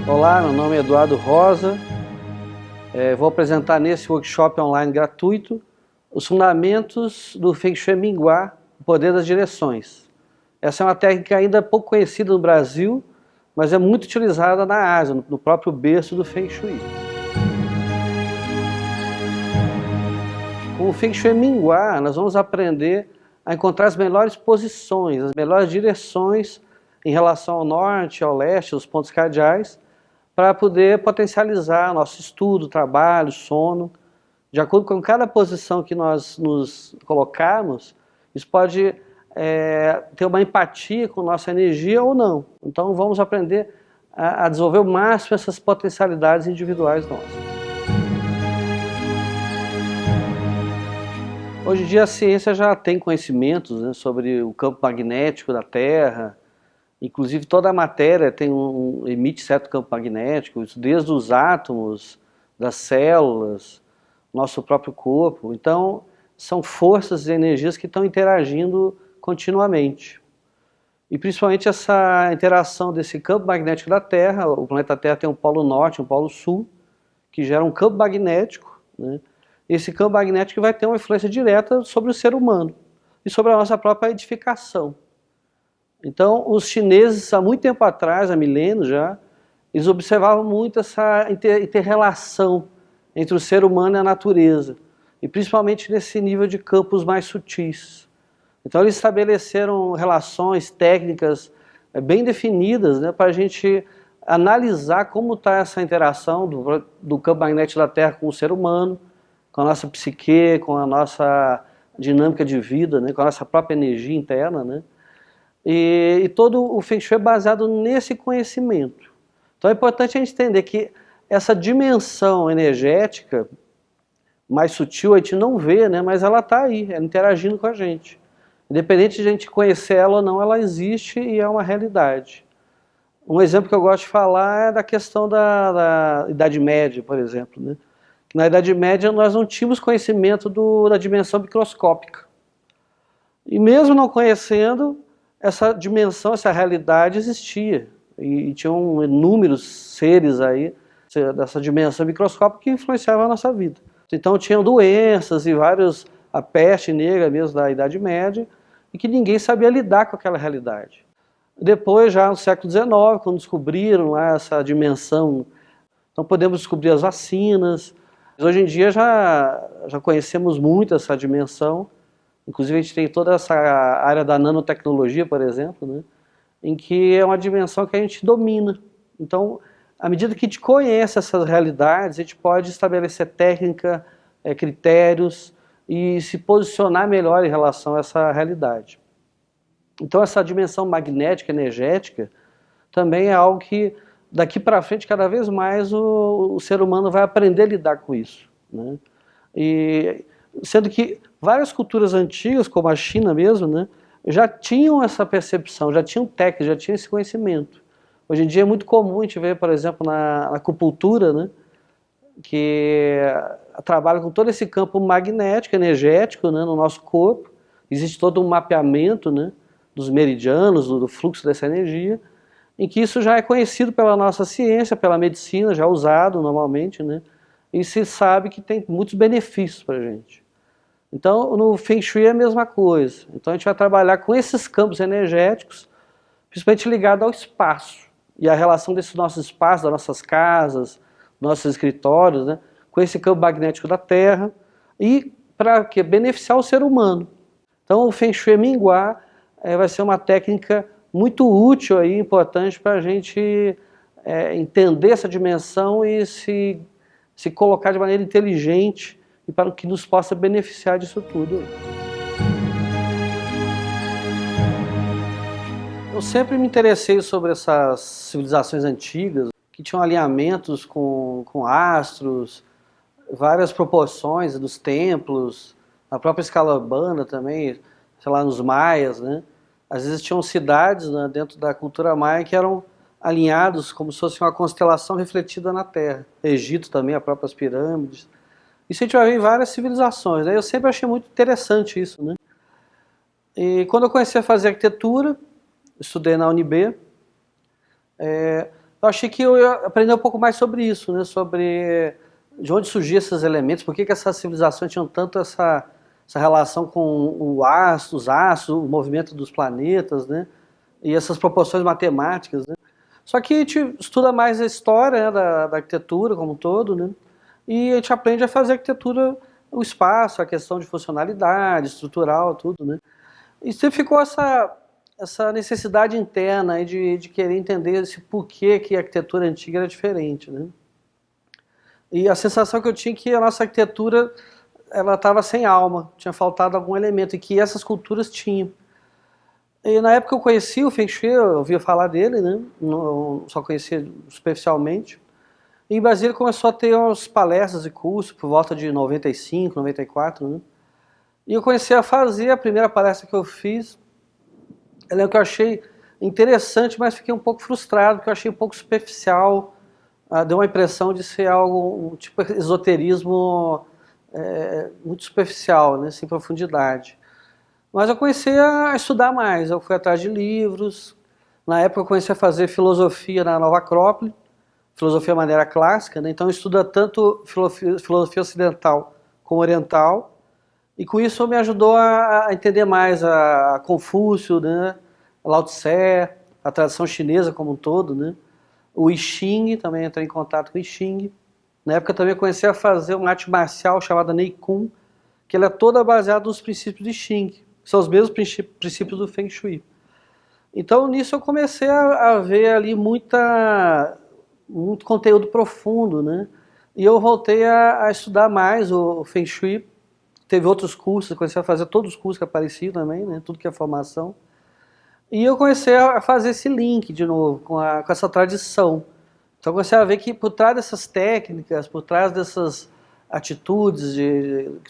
Olá, meu nome é Eduardo Rosa. Vou apresentar nesse workshop online gratuito os fundamentos do Feng Shui Minguá, o poder das direções. Essa é uma técnica ainda pouco conhecida no Brasil, mas é muito utilizada na Ásia, no próprio berço do Feng Shui. Com o Feng Shui Minguá, nós vamos aprender a encontrar as melhores posições, as melhores direções em relação ao norte, ao leste, os pontos cardeais, para poder potencializar nosso estudo, trabalho, sono. De acordo com cada posição que nós nos colocarmos, isso pode ter uma empatia com nossa energia ou não. Então vamos aprender a desenvolver o máximo essas potencialidades individuais nossas. Hoje em dia a ciência já tem conhecimentos, né, sobre o campo magnético da Terra. Inclusive toda a matéria emite certo campo magnético, desde os átomos, das células, nosso próprio corpo. Então são forças e energias que estão interagindo continuamente. E principalmente essa interação desse campo magnético da Terra. O planeta Terra tem um polo norte e um polo sul, que gera um campo magnético, né? Esse campo magnético vai ter uma influência direta sobre o ser humano e sobre a nossa própria edificação. Então, os chineses, há muito tempo atrás, há milênios já, eles observavam muito essa interrelação entre o ser humano e a natureza, e principalmente nesse nível de campos mais sutis. Então, eles estabeleceram relações técnicas bem definidas, né, para a gente analisar como está essa interação do campo magnético da Terra com o ser humano, com a nossa psique, com a nossa dinâmica de vida, né, com a nossa própria energia interna, né? E todo o Feng Shui é baseado nesse conhecimento. Então é importante a gente entender que essa dimensão energética mais sutil a gente não vê, né, mas ela está aí, ela interagindo com a gente. Independente de a gente conhecer ela ou não, ela existe e é uma realidade. Um exemplo que eu gosto de falar é da questão da Idade Média, por exemplo, né? Que na Idade Média nós não tínhamos conhecimento da dimensão microscópica. E mesmo não conhecendo, essa dimensão, essa realidade existia. E tinham inúmeros seres aí dessa dimensão microscópica que influenciavam a nossa vida. Então tinham doenças e a peste negra mesmo da Idade Média, e que ninguém sabia lidar com aquela realidade. Depois, já no século XIX, quando descobriram lá essa dimensão, então podemos descobrir as vacinas. Hoje em dia já conhecemos muito essa dimensão. Inclusive a gente tem toda essa área da nanotecnologia, por exemplo, né, em que é uma dimensão que a gente domina. Então, à medida que a gente conhece essas realidades, a gente pode estabelecer técnica, critérios e se posicionar melhor em relação a essa realidade. Então essa dimensão magnética, energética, também é algo que daqui para frente cada vez mais o ser humano vai aprender a lidar com isso, né? E sendo que várias culturas antigas, como a China mesmo, né, já tinham essa percepção, já tinham técnica, já tinham esse conhecimento. Hoje em dia é muito comum a gente ver, por exemplo, na acupuntura, né, que trabalha com todo esse campo magnético, energético, né, no nosso corpo. Existe todo um mapeamento, né, dos meridianos, do fluxo dessa energia, em que isso já é conhecido pela nossa ciência, pela medicina, já usado normalmente, né, e se sabe que tem muitos benefícios para a gente. Então, no Feng Shui é a mesma coisa. Então a gente vai trabalhar com esses campos energéticos, principalmente ligado ao espaço, e a relação desse nosso espaço, das nossas casas, nossos escritórios, né, com esse campo magnético da Terra, e para beneficiar o ser humano. Então o Feng Shui Minguá vai ser uma técnica muito útil aí, importante para a gente entender essa dimensão e se colocar de maneira inteligente e para que nos possa beneficiar disso tudo. Eu sempre me interessei sobre essas civilizações antigas, que tinham alinhamentos com astros, várias proporções dos templos, na própria escala urbana também, sei lá, nos maias, né? Às vezes tinham cidades, né, dentro da cultura maia que eram alinhados como se fosse uma constelação refletida na Terra. Egito também, as próprias pirâmides. Isso a gente vai ver em várias civilizações, né? Eu sempre achei muito interessante isso, né? E quando eu comecei a fazer arquitetura, estudei na UNB, eu achei que eu ia aprender um pouco mais sobre isso, né? Sobre de onde surgiam esses elementos, por que essas civilizações tinham tanto essa relação com os astros, o movimento dos planetas, né? E essas proporções matemáticas, né? Só que a gente estuda mais a história, né, da arquitetura como um todo, né? E a gente aprende a fazer arquitetura, o espaço, a questão de funcionalidade, estrutural, tudo, né? E sempre ficou essa necessidade interna aí de querer entender esse porquê que a arquitetura antiga era diferente, né? E a sensação que eu tinha é que a nossa arquitetura ela estava sem alma, tinha faltado algum elemento, e que essas culturas tinham. E na época eu conheci o Feng Shui, eu ouvia falar dele, né? Só conhecia superficialmente. E em Brasília começou a ter umas palestras e cursos por volta de 95, 94, né? E eu comecei a fazer, a primeira palestra que eu fiz, eu lembro que eu achei interessante, mas fiquei um pouco frustrado, porque eu achei um pouco superficial, deu uma impressão de ser algo, um tipo de esoterismo muito superficial, né, sem profundidade. Mas eu comecei a estudar mais, eu fui atrás de livros, na época eu comecei a fazer filosofia na Nova Acrópole, filosofia de maneira clássica, né, então eu estudo tanto filosofia ocidental como oriental, e com isso me ajudou a entender mais a Confúcio, né, Lao Tse, a tradição chinesa como um todo, né, o I Ching, também entrei em contato com o I Ching. Na época também comecei a fazer uma arte marcial chamada Nei Kung, que ela é toda baseada nos princípios de Xing, que são os mesmos princípios do Feng Shui. Então nisso eu comecei a ver ali muito conteúdo profundo, né? E eu voltei a estudar mais o Feng Shui. Teve outros cursos, comecei a fazer todos os cursos que apareciam também, né? Tudo que é formação. E eu comecei a fazer esse link de novo com essa tradição. Então eu comecei a ver que por trás dessas técnicas, por trás dessas atitudes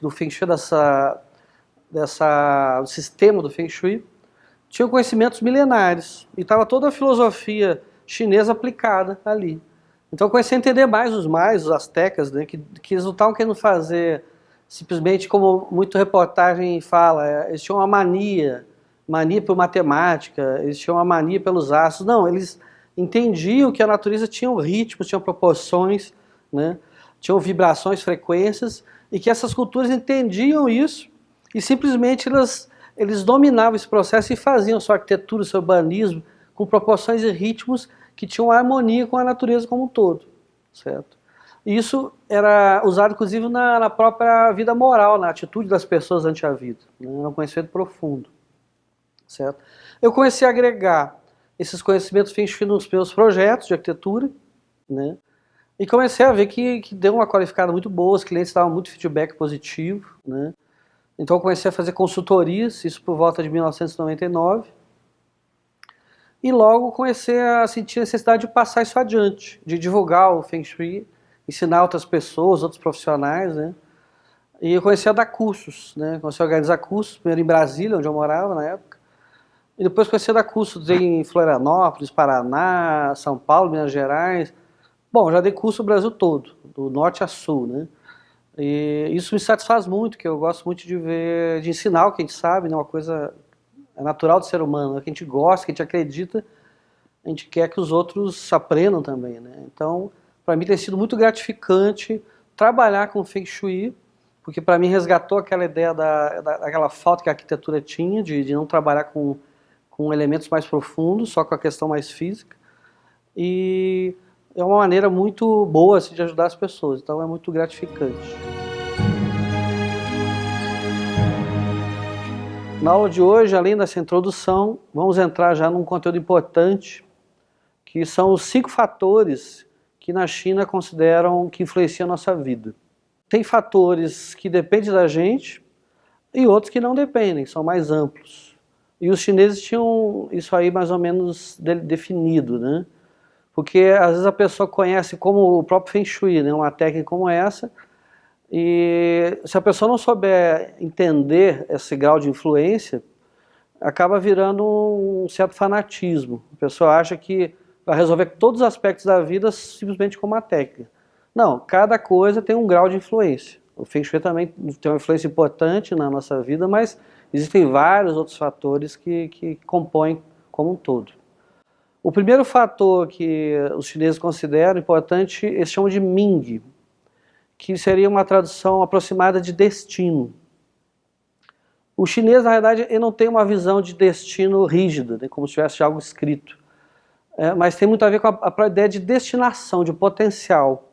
do Feng Shui, do sistema do Feng Shui, tinham conhecimentos milenares. E estava toda a filosofia chinesa aplicada ali. Então eu comecei a entender mais os astecas, né, que eles não estavam querendo fazer simplesmente como muita reportagem fala, eles tinham uma mania por matemática, eles tinham uma mania pelos astros. Não, eles entendiam que a natureza tinha ritmos, tinha proporções, né? Tinham vibrações, frequências, e que essas culturas entendiam isso e simplesmente eles dominavam esse processo e faziam sua arquitetura, seu urbanismo com proporções e ritmos que tinham harmonia com a natureza como um todo, certo? E isso era usado inclusive na própria vida moral, na atitude das pessoas ante a vida, né? Era um conhecimento profundo, certo? Eu comecei a agregar esses conhecimentos Feng Shui nos meus projetos de arquitetura, né? E comecei a ver que deu uma qualificada muito boa, os clientes davam muito feedback positivo, né? Então eu comecei a fazer consultorias, isso por volta de 1999, e logo comecei a sentir a necessidade de passar isso adiante, de divulgar o Feng Shui, ensinar outras pessoas, outros profissionais, né? E eu comecei a dar cursos, né? Comecei a organizar cursos, primeiro em Brasília, onde eu morava na época, e depois comecei a dar cursos em Florianópolis, Paraná, São Paulo, Minas Gerais. Bom, já dei curso no Brasil todo, do norte a sul, né? E isso me satisfaz muito, que eu gosto muito de ver, de ensinar o que a gente sabe, né? Uma coisa natural do ser humano, né? Que a gente gosta, que a gente acredita, a gente quer que os outros aprendam também, né? Então, para mim tem sido muito gratificante trabalhar com Feng Shui, porque para mim resgatou aquela ideia daquela falta que a arquitetura tinha, de não trabalhar com elementos mais profundos, só com a questão mais física. E é uma maneira muito boa assim, de ajudar as pessoas, então é muito gratificante. Na aula de hoje, além dessa introdução, vamos entrar já num conteúdo importante, que são os 5 fatores que na China consideram que influenciam a nossa vida. Tem fatores que dependem da gente e outros que não dependem, são mais amplos. E os chineses tinham isso aí mais ou menos definido, né? Porque às vezes a pessoa conhece como o próprio Feng Shui, né? Uma técnica como essa, e se a pessoa não souber entender esse grau de influência, acaba virando um certo fanatismo. A pessoa acha que vai resolver todos os aspectos da vida simplesmente com uma técnica. Não, cada coisa tem um grau de influência. O Feng Shui também tem uma influência importante na nossa vida, mas existem vários outros fatores que compõem como um todo. O primeiro fator que os chineses consideram importante, eles chamam de Ming, que seria uma tradução aproximada de destino. O chinês, na verdade, ele não tem uma visão de destino rígida, né, como se tivesse algo escrito, mas tem muito a ver com a ideia de destinação, de potencial.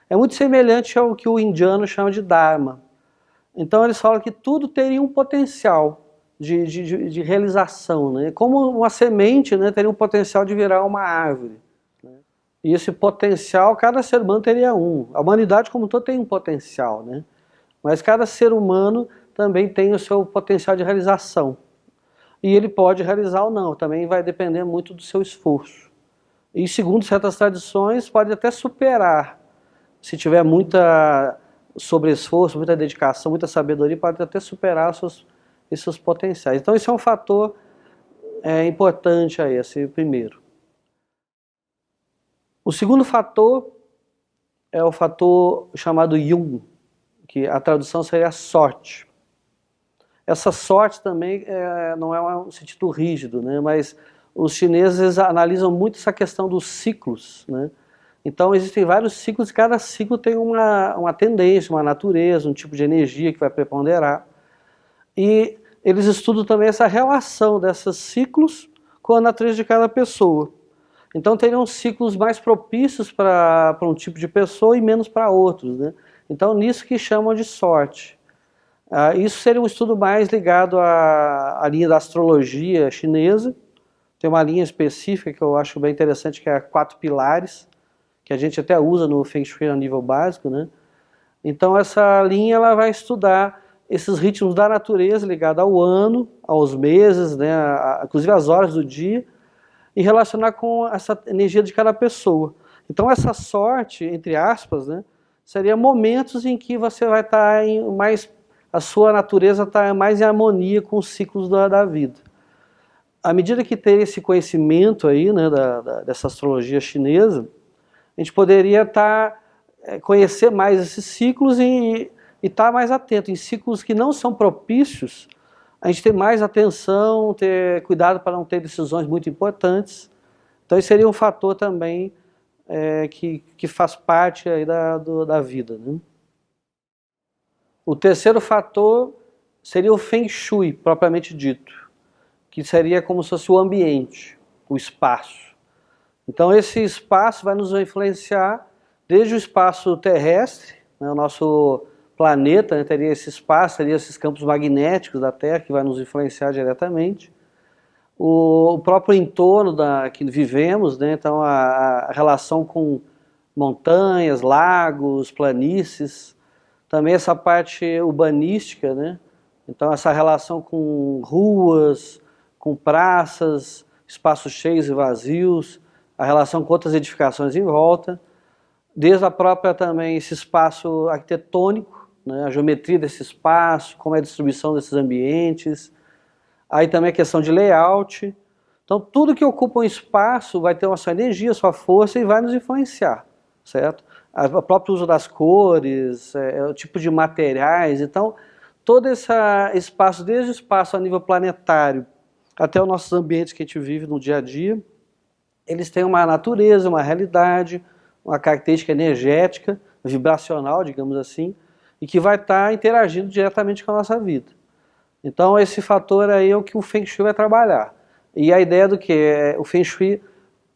É muito semelhante ao que o indiano chama de Dharma. Então eles falam que tudo teria um potencial de realização, né? Como uma semente, né, teria um potencial de virar uma árvore. Né? E esse potencial, cada ser humano teria um. A humanidade como um todo tem um potencial, né? Mas cada ser humano também tem o seu potencial de realização. E ele pode realizar ou não, também vai depender muito do seu esforço. E segundo certas tradições, pode até superar. Se tiver muita sobreesforço, muita dedicação, muita sabedoria, pode até superar esses potenciais. Então esse é um fator importante aí, esse primeiro. O segundo fator é o fator chamado Yun, que a tradução seria sorte. Essa sorte também não é um sentido rígido, né? Mas os chineses analisam muito essa questão dos ciclos, né? Então existem vários ciclos e cada ciclo tem uma tendência, uma natureza, um tipo de energia que vai preponderar. E eles estudam também essa relação desses ciclos com a natureza de cada pessoa. Então teriam ciclos mais propícios para um tipo de pessoa e menos para outros, né? Então nisso que chamam de sorte. Isso seria um estudo mais ligado à linha da astrologia chinesa. Tem uma linha específica que eu acho bem interessante, que é a 4 pilares, que a gente até usa no Feng Shui a nível básico, né? Então essa linha ela vai estudar esses ritmos da natureza ligados ao ano, aos meses, né? Inclusive às horas do dia, e relacionar com essa energia de cada pessoa. Então essa sorte, entre aspas, né, seria momentos em que você vai estar a sua natureza está mais em harmonia com os ciclos da vida. À medida que tem esse conhecimento aí, né, dessa astrologia chinesa, a gente poderia conhecer mais esses ciclos e estar mais atento. Em ciclos que não são propícios, a gente ter mais atenção, ter cuidado para não ter decisões muito importantes. Então esse seria um fator também que faz parte aí da vida, né? O terceiro fator seria o Feng Shui, propriamente dito, que seria como se fosse o ambiente, o espaço. Então esse espaço vai nos influenciar desde o espaço terrestre, né, o nosso planeta, né, teria esse espaço, teria esses campos magnéticos da Terra que vai nos influenciar diretamente. O próprio entorno que vivemos, né, então a relação com montanhas, lagos, planícies, também essa parte urbanística, né, então essa relação com ruas, com praças, espaços cheios e vazios, a relação com outras edificações em volta, desde a própria também esse espaço arquitetônico, né, a geometria desse espaço, como é a distribuição desses ambientes, aí também a questão de layout. Então tudo que ocupa um espaço vai ter uma sua energia, sua força e vai nos influenciar, certo? O próprio uso das cores, o tipo de materiais, então todo esse espaço, desde o espaço a nível planetário até os nossos ambientes que a gente vive no dia a dia, eles têm uma natureza, uma realidade, uma característica energética, vibracional, digamos assim, e que vai estar interagindo diretamente com a nossa vida. Então esse fator aí é o que o Feng Shui vai trabalhar. E a ideia do que o Feng Shui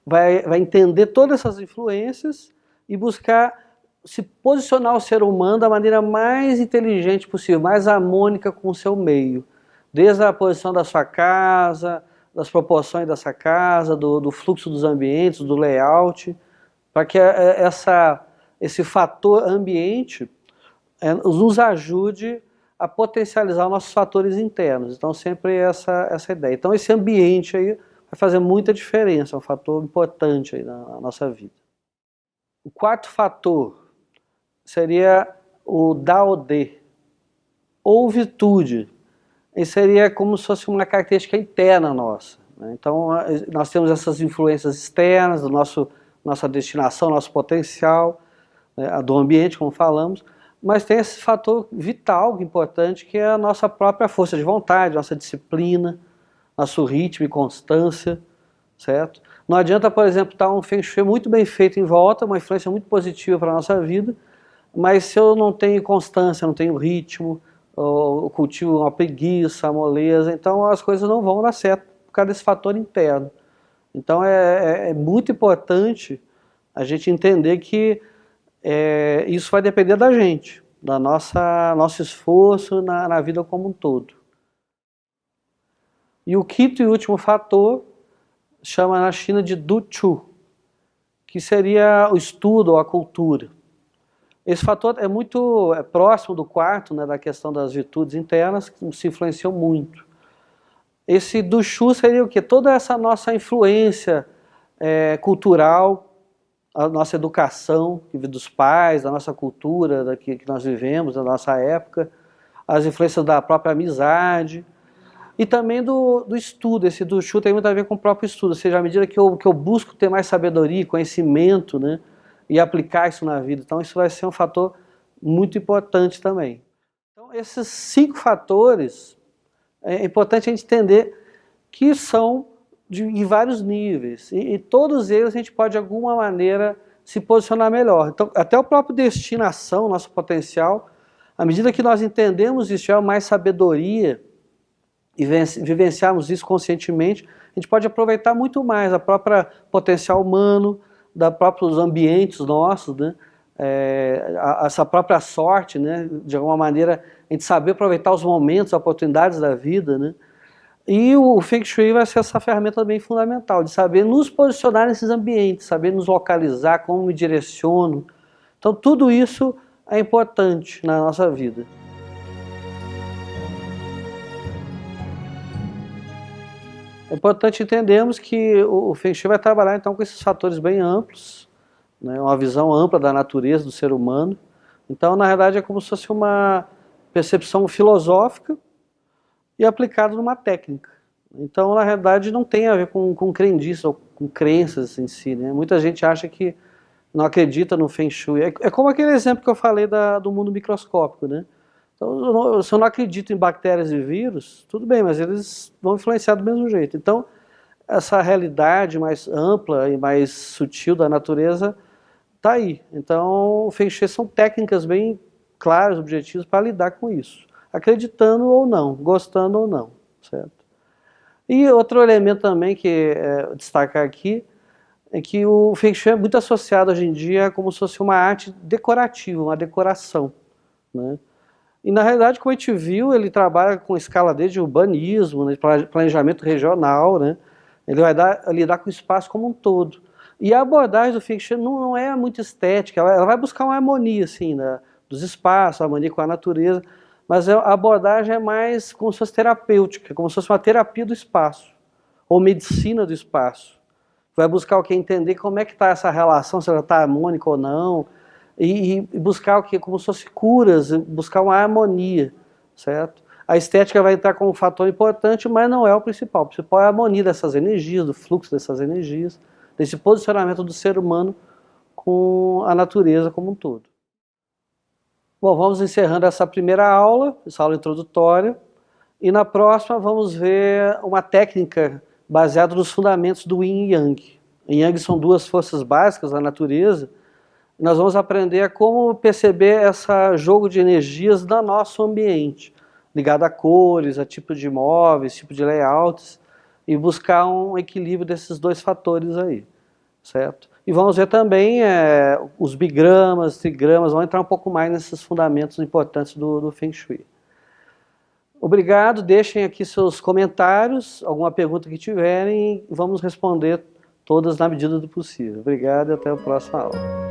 vai entender todas essas influências e buscar se posicionar o ser humano da maneira mais inteligente possível, mais harmônica com o seu meio. Desde a posição da sua casa, das proporções dessa casa, do fluxo dos ambientes, do layout, para que esse fator ambiente nos ajude a potencializar os nossos fatores internos. Então sempre essa ideia. Então esse ambiente aí vai fazer muita diferença, é um fator importante aí na nossa vida. O quarto fator seria o Dao De, ou virtude. Isso seria como se fosse uma característica interna nossa, né? Então nós temos essas influências externas, nossa destinação, nosso potencial, né, do ambiente, como falamos, mas tem esse fator vital, importante, que é a nossa própria força de vontade, nossa disciplina, nosso ritmo e constância, certo? Não adianta, por exemplo, estar um Feng Shui muito bem feito em volta, uma influência muito positiva para a nossa vida, mas se eu não tenho constância, não tenho ritmo, eu cultivo uma preguiça, uma moleza, então as coisas não vão dar certo por causa desse fator interno. Então é muito importante a gente entender que isso vai depender da gente, da nosso esforço na vida como um todo. E o quinto e último fator chama na China de Duchu, que seria o estudo ou a cultura. Esse fator é muito próximo do quarto, né, da questão das virtudes internas, que se influenciam muito. Esse Duchu seria o quê? Toda essa nossa influência cultural, a nossa educação, que vem dos pais, da nossa cultura, que nós vivemos, da nossa época, as influências da própria amizade, e também do estudo. Esse do Shu tem muito a ver com o próprio estudo, ou seja, à medida que eu busco ter mais sabedoria, conhecimento, né, e aplicar isso na vida. Então isso vai ser um fator muito importante também. Então esses 5 fatores, é importante a gente entender que são em vários níveis, e todos eles a gente pode de alguma maneira se posicionar melhor. Então até o próprio destinação, nosso potencial, à medida que nós entendemos isso, tiver mais sabedoria, e vivenciarmos isso conscientemente, a gente pode aproveitar muito mais a própria potencial humano, da próprios ambientes nossos, né? Essa própria sorte, né? De alguma maneira, a gente saber aproveitar os momentos, as oportunidades da vida, né? E o Feng Shui vai ser essa ferramenta também fundamental, de saber nos posicionar nesses ambientes, saber nos localizar, como me direciono. Então tudo isso é importante na nossa vida. É importante entendermos que o Feng Shui vai trabalhar então com esses fatores bem amplos, né, uma visão ampla da natureza do ser humano. Então, na verdade, é como se fosse uma percepção filosófica e aplicada numa técnica. Então, na verdade, não tem a ver com crendices ou com crenças em si, né? Muita gente acha que não acredita no Feng Shui. É como aquele exemplo que eu falei do mundo microscópico, né? Então, se eu não acredito em bactérias e vírus, tudo bem, mas eles vão influenciar do mesmo jeito. Então, essa realidade mais ampla e mais sutil da natureza está aí. Então, o Feng Shui são técnicas bem claras, objetivas para lidar com isso. Acreditando ou não, gostando ou não, certo? E outro elemento também que destacar aqui é que o Feng Shui é muito associado hoje em dia como se fosse uma arte decorativa, uma decoração, né? E na realidade, como a gente viu, ele trabalha com escala desde urbanismo, né, planejamento regional, né? Ele vai lidar com o espaço como um todo. E a abordagem do Feng Shui não é muito estética, ela vai buscar uma harmonia assim, né, dos espaços, a harmonia com a natureza, mas a abordagem é mais como se fosse terapêutica, como se fosse uma terapia do espaço, ou medicina do espaço. Vai buscar o que? Entender como é que está essa relação, se ela está harmônica ou não, e buscar o que? Como se fosse curas, buscar uma harmonia, certo? A estética vai entrar como um fator importante, mas não é o principal. O principal é a harmonia dessas energias, do fluxo dessas energias, desse posicionamento do ser humano com a natureza como um todo. Bom, vamos encerrando essa primeira aula, essa aula introdutória, e na próxima vamos ver uma técnica baseada nos fundamentos do Yin e Yang. O Yang são 2 forças básicas da natureza. Nós vamos aprender a como perceber esse jogo de energias no nosso ambiente, ligado a cores, a tipo de imóveis, tipo de layouts, e buscar um equilíbrio desses 2 fatores aí, certo? E vamos ver também os bigramas, trigramas, vamos entrar um pouco mais nesses fundamentos importantes do Feng Shui. Obrigado, deixem aqui seus comentários, alguma pergunta que tiverem, e vamos responder todas na medida do possível. Obrigado e até a próxima aula.